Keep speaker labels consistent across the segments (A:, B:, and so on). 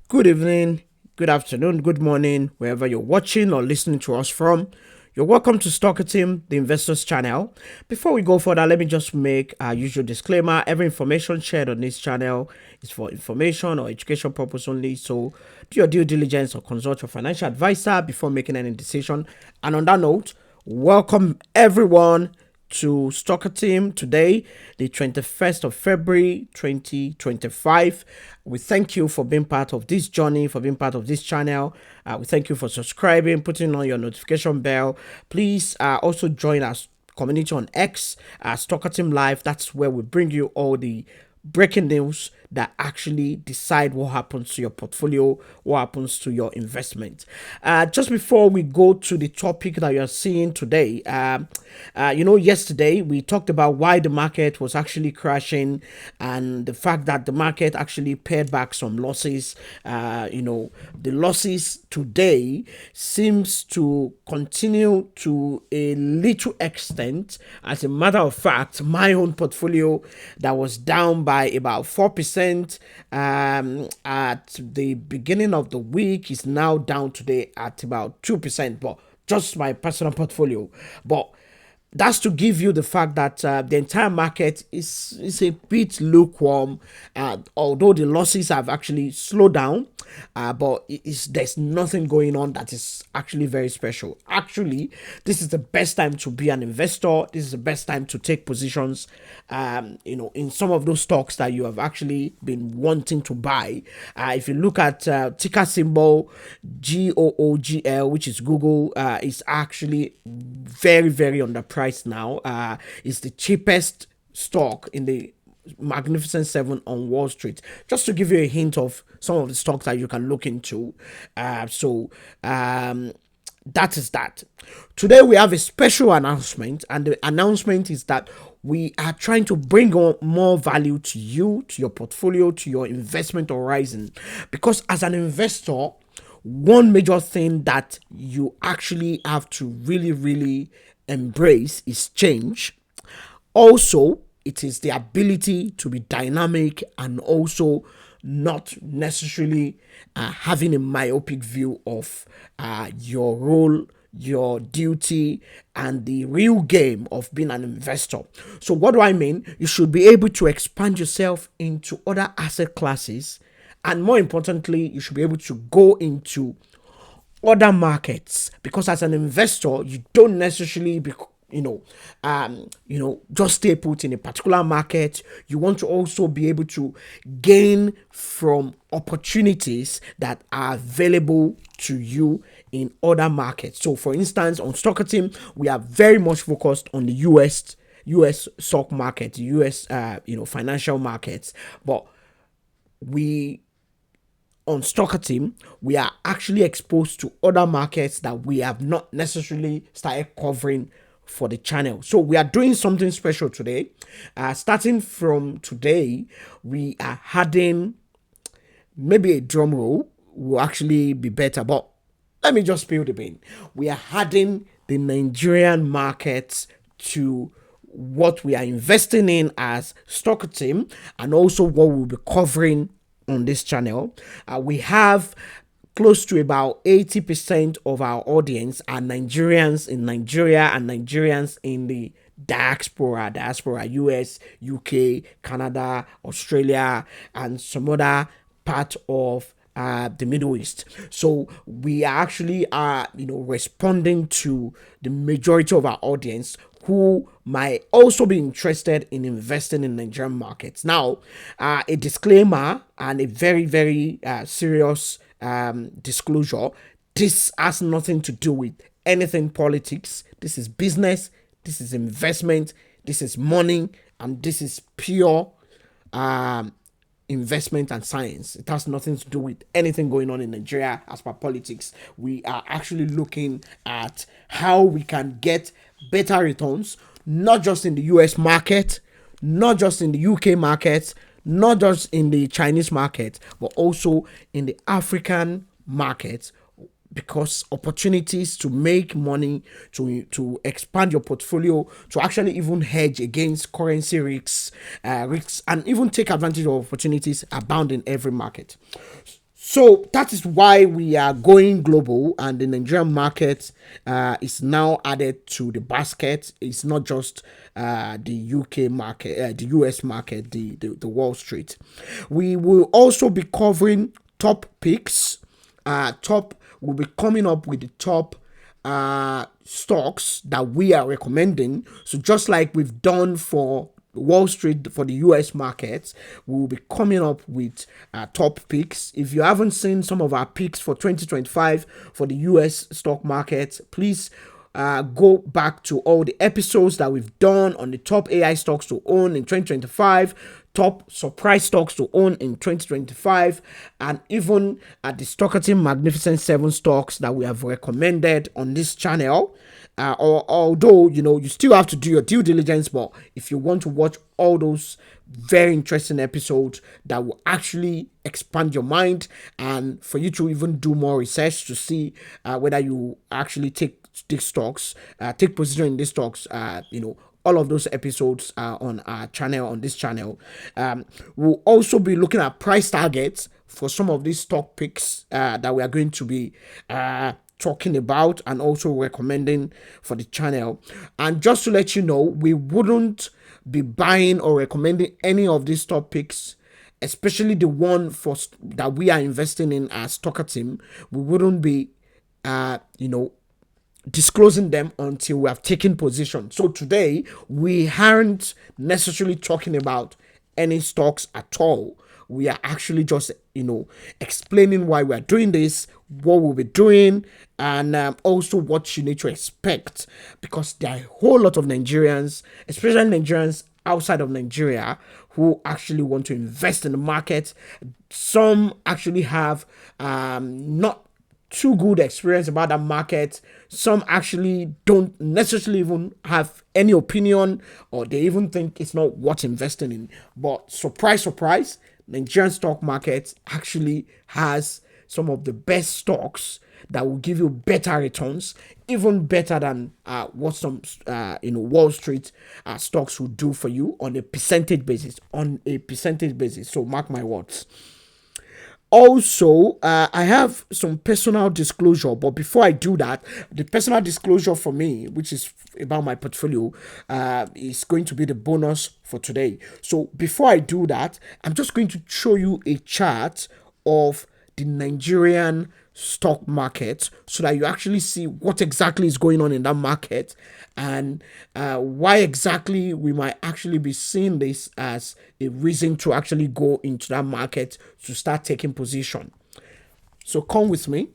A: Good evening, good afternoon, good morning, wherever you're watching or listening to us from. You're welcome to Stalker Team, the Investors channel. Before we go further, let me just make our usual disclaimer. Every information shared on this channel is for information or education purpose only. So do your due diligence or consult your financial advisor before making any decision. And on that note, welcome everyone to Stalker Team today, the 21st of February 2025. We thank you for being part of this journey, for being part of this channel. We thank you for subscribing, putting on your notification bell. Please also join us community on X, Stalker Team Live. That's where we bring you all the breaking news that actually decide what happens to your portfolio, what happens to your investment. Just before we go to the topic that you're seeing today, yesterday we talked about why the market was actually crashing and the fact that the market actually pared back some losses. The losses today seems to continue to a little extent. As a matter of fact, my own portfolio that was down by about 4% at the beginning of the week is now down today at about 2%, but just my personal portfolio. But that's to give you the fact that the entire market is a bit lukewarm, although the losses have actually slowed down, but there's nothing going on that is actually very special. Actually, this is the best time to be an investor. This is the best time to take positions in some of those stocks that you have actually been wanting to buy. If you look at ticker symbol GOOGL, which is Google, is actually very, very underpriced now. It's the cheapest stock in the Magnificent Seven on Wall Street. Just to give you a hint of some of the stocks that you can look into. That is that. Today we have a special announcement, and the announcement is that we are trying to bring on more value to you, to your portfolio, to your investment horizon. Because as an investor, one major thing that you actually have to really, really embrace is change. Also, it is the ability to be dynamic and also not necessarily having a myopic view of your role, your duty, and the real game of being an investor. So what do I mean? You should be able to expand yourself into other asset classes, and more importantly, you should be able to go into other markets, because as an investor you don't necessarily just stay put in a particular market. You want to also be able to gain from opportunities that are available to you in other markets. So for instance, on Stalker Team, we are very much focused on the US stock market, US financial markets, but we on Stalker Team, we are actually exposed to other markets that we have not necessarily started covering for the channel. So we are doing something special today. Starting from today, we are adding, maybe a drum roll will actually be better, but let me just spill the bean. We are adding the Nigerian markets to what we are investing in as Stalker Team, and also what we'll be covering on this channel. We have close to about 80% of our audience are Nigerians in Nigeria and Nigerians in the diaspora, US, UK, Canada, Australia, and some other part of the Middle East. So we are actually responding to the majority of our audience who might also be interested in investing in Nigerian markets. Now, a disclaimer and a very, very serious disclosure. This has nothing to do with anything politics. This is business. This is investment. This is money. And this is pure investment and science. It has nothing to do with anything going on in Nigeria as per politics. We are actually looking at how we can get better returns, not just in the US market, not just in the UK market, not just in the Chinese market, but also in the African market, because opportunities to make money, to expand your portfolio, to actually even hedge against currency risks, and even take advantage of opportunities abound in every market. So that is why we are going global, and the Nigerian market is now added to the basket. It's not just the UK market, the US market, the Wall Street. We will also be covering top picks. We'll be coming up with the top stocks that we are recommending. So just like we've done for Wall Street for the US markets, we will be coming up with top picks. If you haven't seen some of our picks for 2025 for the US stock market, please go back to all the episodes that we've done on the top AI stocks to own in 2025, top surprise stocks to own in 2025, and even at the Stockerton Magnificent 7 stocks that we have recommended on this channel. Although you still have to do your due diligence, but if you want to watch all those very interesting episodes that will actually expand your mind, and for you to even do more research to see whether you actually take these stocks, take position in these stocks, all of those episodes are on our channel, on this channel. We'll also be looking at price targets for some of these stock picks that we are going to be talking about and also recommending for the channel. And just to let you know, we wouldn't be buying or recommending any of these stock picks, especially the one that we are investing in as Stocker Team. We wouldn't be disclosing them until we have taken position. So today we aren't necessarily talking about any stocks at all. We are actually just explaining why we are doing this, what we'll be doing, and also what you need to expect, because there are a whole lot of Nigerians, especially Nigerians outside of Nigeria, who actually want to invest in the market. Some actually have not too good experience about that market. Some actually don't necessarily even have any opinion, or they even think it's not worth investing in. But surprise, surprise, Nigerian stock market actually has some of the best stocks that will give you better returns, even better than what some Wall Street stocks will do for you on a percentage basis. So mark my words. Also, I have some personal disclosure, but before I do that, the personal disclosure for me, which is about my portfolio, is going to be the bonus for today. So before I do that, I'm just going to show you a chart of the Nigerian stock market so that you actually see what exactly is going on in that market, and why exactly we might actually be seeing this as a reason to actually go into that market to start taking position. So come with me.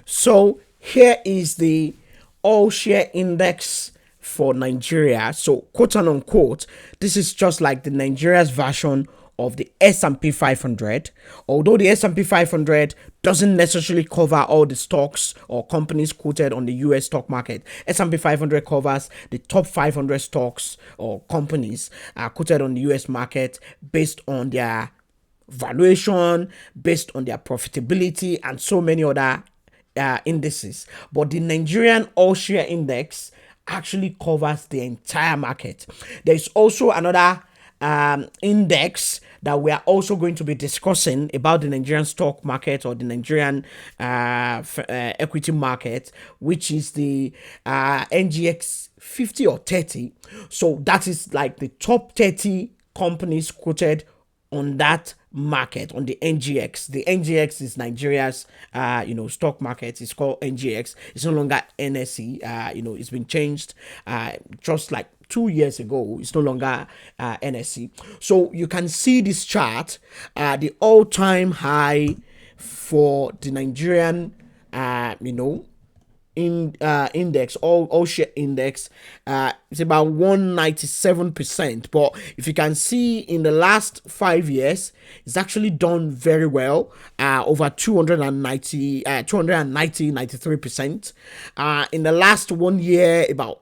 A: So here is the all share index for Nigeria. So quote and unquote, this is just like the Nigeria's version of the S&P 500. Although the S&P 500 doesn't necessarily cover all the stocks or companies quoted on the US stock market. S&P 500 covers the top 500 stocks or companies quoted on the US market based on their valuation, based on their profitability, and so many other indices. But the Nigerian all share index actually covers the entire market. There is also another index that we are also going to be discussing about the Nigerian stock market, or the Nigerian equity market, which is the NGX 50 or 30. So that is like the top 30 companies quoted on that market, on the NGX. The NGX is Nigeria's stock market. It's called NGX. It's no longer NSE. It's been changed just like 2 years ago. It's no longer NSE. So you can see this chart, the all-time high for the Nigerian index, all share index, it's about 197%. But if you can see, in the last 5 years, it's actually done very well, over 93%. In the last 1 year, about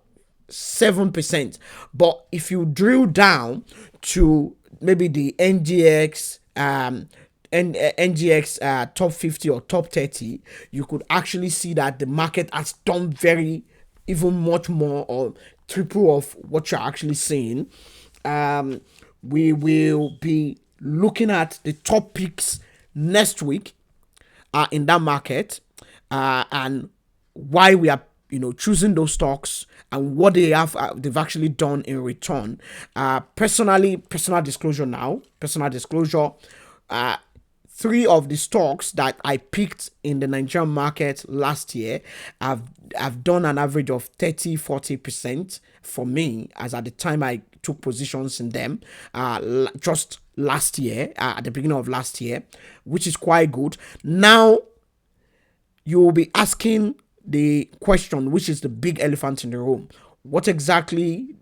A: 7%. But if you drill down to maybe the NGX top 50 or top 30, you could actually see that the market has done even much more, or triple of what you're actually seeing. We will be looking at the top picks next week in that market, and why we are choosing those stocks and what they've actually done in return. Personal disclosure now. Personal disclosure. Three of the stocks that I picked in the Nigerian market last year have done an average of 30-40% for me, as at the time I took positions in them just last year, at the beginning of last year, which is quite good. Now you will be asking the question, which is the big elephant in the room: what exactly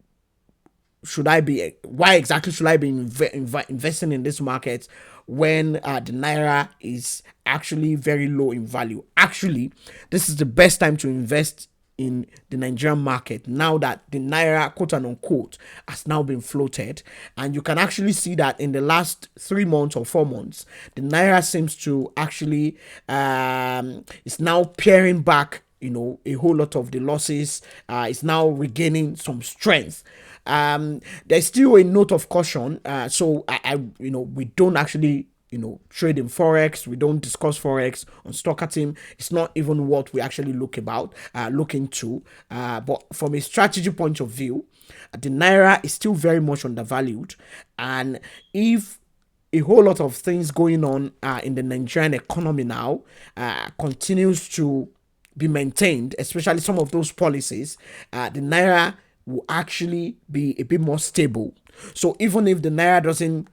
A: why exactly should I be investing in this market when the naira is actually very low in value? Actually, this is the best time to invest in the Nigerian market now that the naira, quote and unquote, has now been floated. And you can actually see that in the last 3 months or 4 months, the naira seems to actually is now paring back a whole lot of the losses. It's now regaining some strength. There's still a note of caution. So we don't actually trade in forex. We don't discuss forex on Stocker Team. It's not even what we actually look into. But from a strategy point of view, the naira is still very much undervalued, and if a whole lot of things going on in the Nigerian economy now continues to be maintained, especially some of those policies, the naira will actually be a bit more stable. So even if the naira doesn't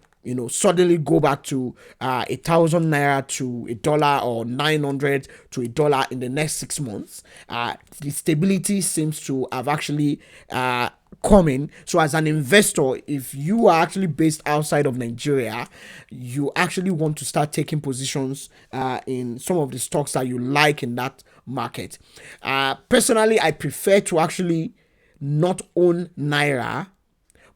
A: suddenly go back to 1,000 naira to $1 or 900 to $1 in the next 6 months, the stability seems to have actually coming. So as an investor, if you are actually based outside of Nigeria, you actually want to start taking positions in some of the stocks that you like in that market. Personally, I prefer to actually not own naira,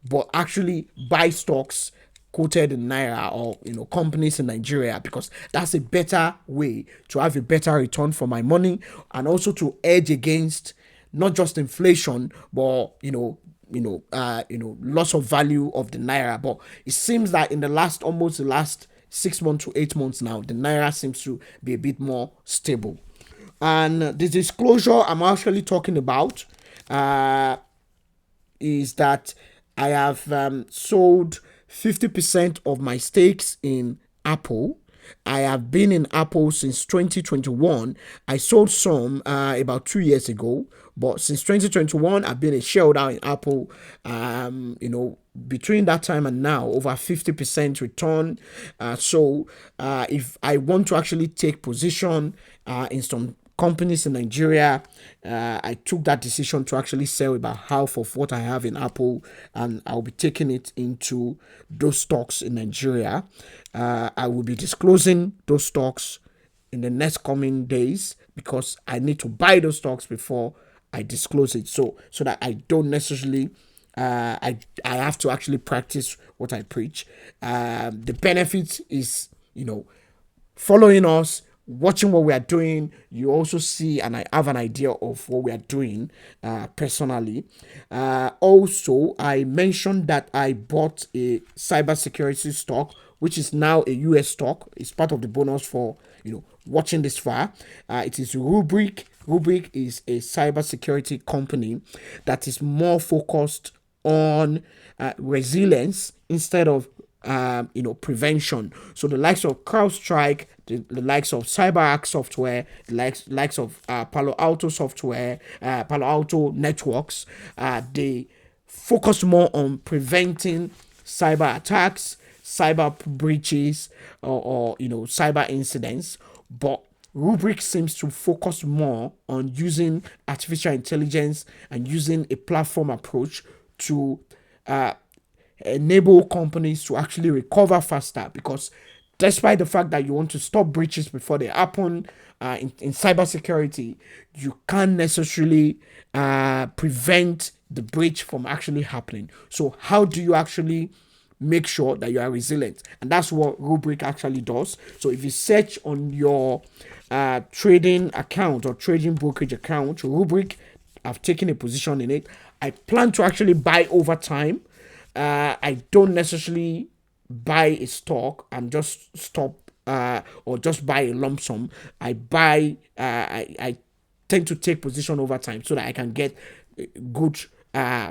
A: but actually buy stocks quoted in naira, or companies in Nigeria, because that's a better way to have a better return for my money, and also to edge against not just inflation, but loss of value of the naira. But it seems that in the last 6 months to 8 months now, the naira seems to be a bit more stable. And the disclosure I'm actually talking about is that I have sold 50% of my stakes in Apple. I have been in Apple since 2021. I sold some about 2 years ago, but since 2021, I've been a shareholder in Apple. Between that time and now, over 50% return. So if I want to actually take position in some companies in Nigeria, I took that decision to actually sell about half of what I have in Apple, and I'll be taking it into those stocks in Nigeria. I will be disclosing those stocks in the next coming days, because I need to buy those stocks before I disclose it, so that I don't necessarily I have to actually practice what I preach. The benefit is following us, watching what we are doing. You also see, and I have an idea of what we are doing personally. Also, I mentioned that I bought a cybersecurity stock, which is now a US stock. It's part of the bonus for watching this far. It is Rubrik. Rubrik is a cybersecurity company that is more focused on resilience instead of prevention. So the likes of CrowdStrike, the likes of CyberArk software, the likes of Palo Alto software, Palo Alto networks, they focus more on preventing cyber attacks, cyber breaches, or cyber incidents. But Rubrik seems to focus more on using artificial intelligence and using a platform approach to enable companies to actually recover faster, because despite the fact that you want to stop breaches before they happen, in cybersecurity, you can't necessarily prevent the breach from actually happening. So how do you actually make sure that you are resilient? And that's what Rubrik actually does. So if you search on your trading account or trading brokerage account, Rubrik, I've taken a position in it. I plan to actually buy over time. I don't necessarily buy a stock and just stop or just buy a lump sum. I tend to take position over time so that I can get good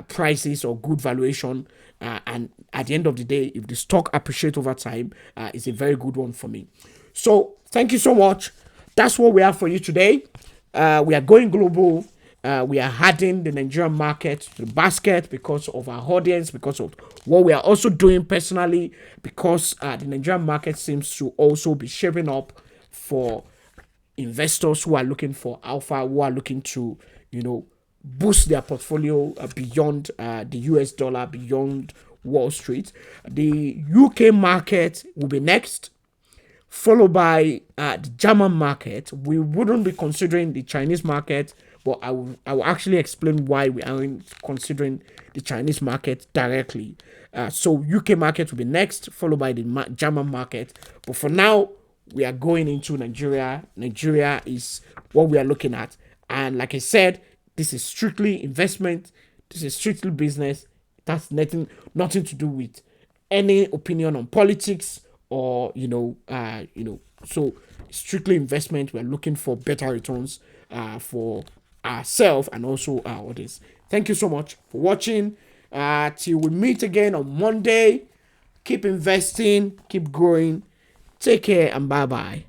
A: prices or good valuation. And at the end of the day, if the stock appreciate over time, it's a very good one for me. So thank you so much. That's what we have for you today. We are going global. We are adding the Nigerian market to the basket because of our audience, because of what we are also doing personally, because the Nigerian market seems to also be shaping up for investors who are looking for alpha, who are looking to, boost their portfolio beyond the US dollar, beyond Wall Street. The UK market will be next, followed by the German market. We wouldn't be considering the Chinese market, but I will actually explain why we aren't considering the Chinese market directly. So UK market will be next, followed by the German market. But for now, we are going into Nigeria. Nigeria is what we are looking at. And like I said, this is strictly investment. This is strictly business. That's nothing to do with any opinion on politics or so strictly investment. We're looking for better returns for ourselves and also our audience. Thank you so much for watching. Till we meet again on Monday. Keep investing, keep growing. Take care and bye bye.